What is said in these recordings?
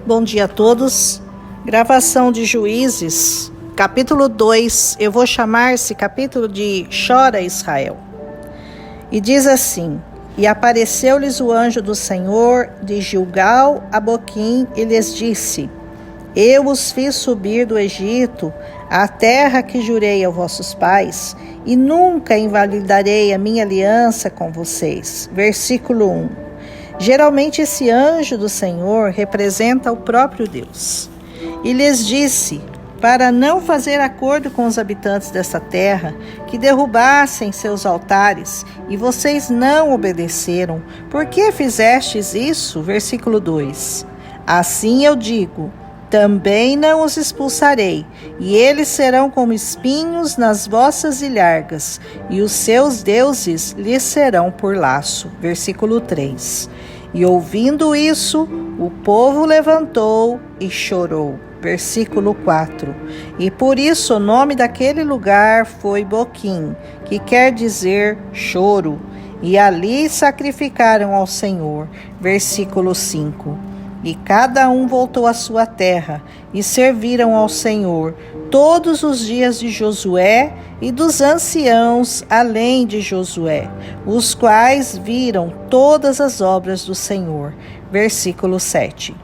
Bom dia a todos. Gravação de Juízes, capítulo 2. Eu vou chamar esse capítulo de Chora Israel. E diz assim: E apareceu-lhes o anjo do Senhor de Gilgal a Boquim e lhes disse: Eu os fiz subir do Egito, à terra que jurei aos vossos pais, e nunca invalidarei a minha aliança com vocês. Versículo 1. Geralmente esse anjo do Senhor representa o próprio Deus. E lhes disse, para não fazer acordo com os habitantes desta terra, que derrubassem seus altares, e vocês não obedeceram. Por que fizestes isso? Versículo 2. Assim eu digo, também não os expulsarei, e eles serão como espinhos nas vossas ilhargas, e os seus deuses lhes serão por laço. Versículo 3. E ouvindo isso, o povo levantou e chorou. Versículo 4. E por isso o nome daquele lugar foi Boquim, que quer dizer choro. E ali sacrificaram ao Senhor. Versículo 5. E cada um voltou à sua terra, e serviram ao Senhor todos os dias de Josué e dos anciãos além de Josué, os quais viram todas as obras do Senhor. Versículo 7.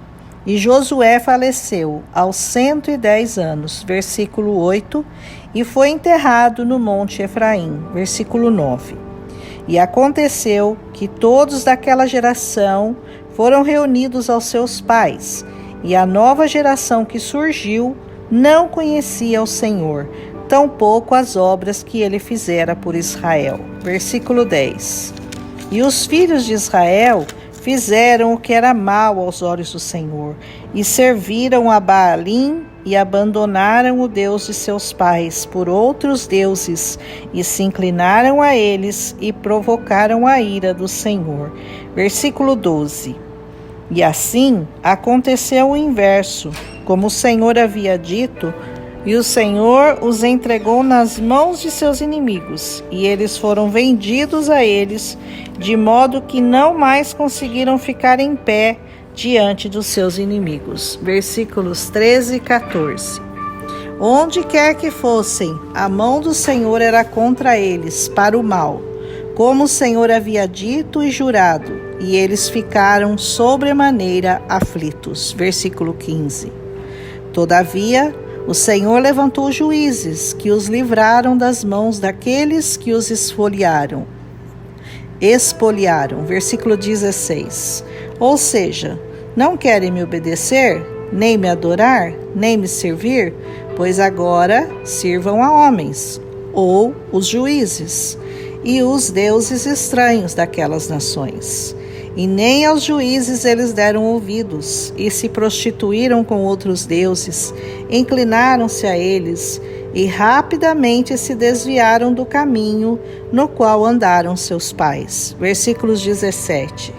E Josué faleceu aos 110 anos. Versículo 8. E foi enterrado no monte Efraim. Versículo 9. E aconteceu que todos daquela geração foram reunidos aos seus pais, e a nova geração que surgiu não conhecia o Senhor, tampouco as obras que ele fizera por Israel. Versículo 10. E os filhos de Israel fizeram o que era mal aos olhos do Senhor, e serviram a Baalim, e abandonaram o Deus de seus pais por outros deuses, e se inclinaram a eles, e provocaram a ira do Senhor. Versículo 12. E assim aconteceu o inverso, como o Senhor havia dito, e o Senhor os entregou nas mãos de seus inimigos, e eles foram vendidos a eles, de modo que não mais conseguiram ficar em pé diante dos seus inimigos. Versículos 13 e 14. Onde quer que fossem, a mão do Senhor era contra eles, para o mal, como o Senhor havia dito e jurado, e eles ficaram sobremaneira aflitos. Versículo 15. Todavia, o Senhor levantou juízes, que os livraram das mãos daqueles que os expoliaram. Versículo 16. Ou seja, não querem me obedecer, nem me adorar, nem me servir, pois agora sirvam a homens, ou os juízes, e os deuses estranhos daquelas nações. E nem aos juízes eles deram ouvidos, e se prostituíram com outros deuses, inclinaram-se a eles, e rapidamente se desviaram do caminho no qual andaram seus pais. Versículos 17.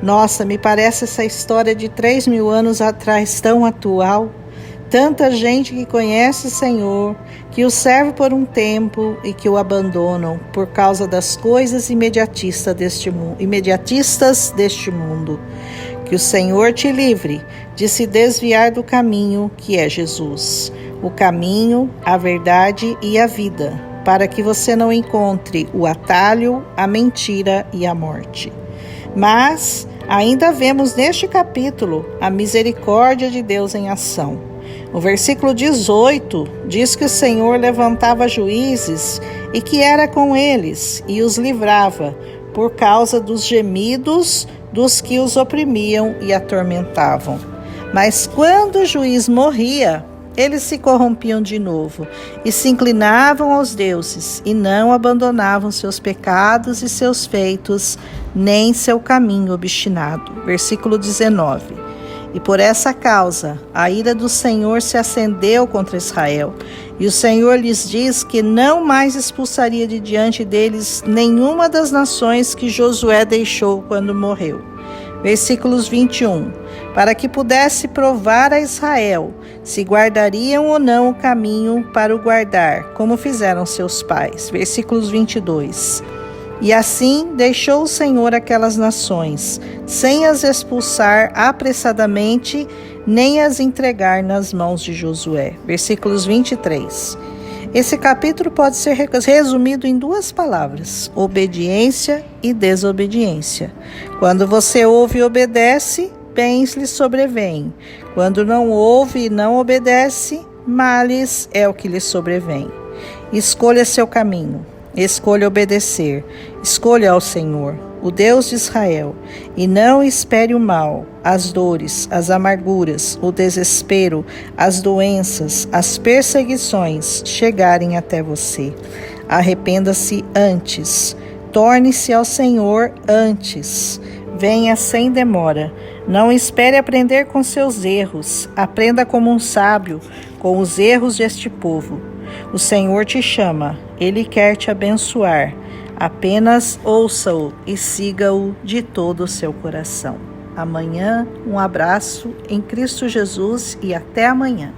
Nossa, me parece essa história de 3.000 anos atrás tão atual. Tanta gente que conhece o Senhor, que o serve por um tempo e que o abandonam por causa das coisas imediatistas deste mundo. Que o Senhor te livre de se desviar do caminho que é Jesus, o caminho, a verdade e a vida, para que você não encontre o atalho, a mentira e a morte. Mas ainda vemos neste capítulo a misericórdia de Deus em ação. O versículo 18 diz que o Senhor levantava juízes e que era com eles e os livrava por causa dos gemidos dos que os oprimiam e atormentavam. Mas quando o juiz morria, eles se corrompiam de novo e se inclinavam aos deuses e não abandonavam seus pecados e seus feitos, nem seu caminho obstinado. Versículo 19. E por essa causa, a ira do Senhor se acendeu contra Israel. E o Senhor lhes diz que não mais expulsaria de diante deles nenhuma das nações que Josué deixou quando morreu. Versículos 21. Para que pudesse provar a Israel se guardariam ou não o caminho para o guardar, como fizeram seus pais. Versículos 22. E assim deixou o Senhor aquelas nações, sem as expulsar apressadamente, nem as entregar nas mãos de Josué. Versículos 23. Esse capítulo pode ser resumido em 2 palavras: obediência e desobediência. Quando você ouve e obedece, bens lhe sobrevêm. Quando não ouve e não obedece, males é o que lhe sobrevém. Escolha seu caminho. Escolha obedecer, escolha ao Senhor, o Deus de Israel, e não espere o mal, as dores, as amarguras, o desespero, as doenças, as perseguições chegarem até você. Arrependa-se antes, torne-se ao Senhor antes, venha sem demora. Não espere aprender com seus erros, aprenda como um sábio com os erros deste povo. O Senhor te chama, Ele quer te abençoar. Apenas ouça-o e siga-o de todo o seu coração. Amanhã, um abraço em Cristo Jesus e até amanhã.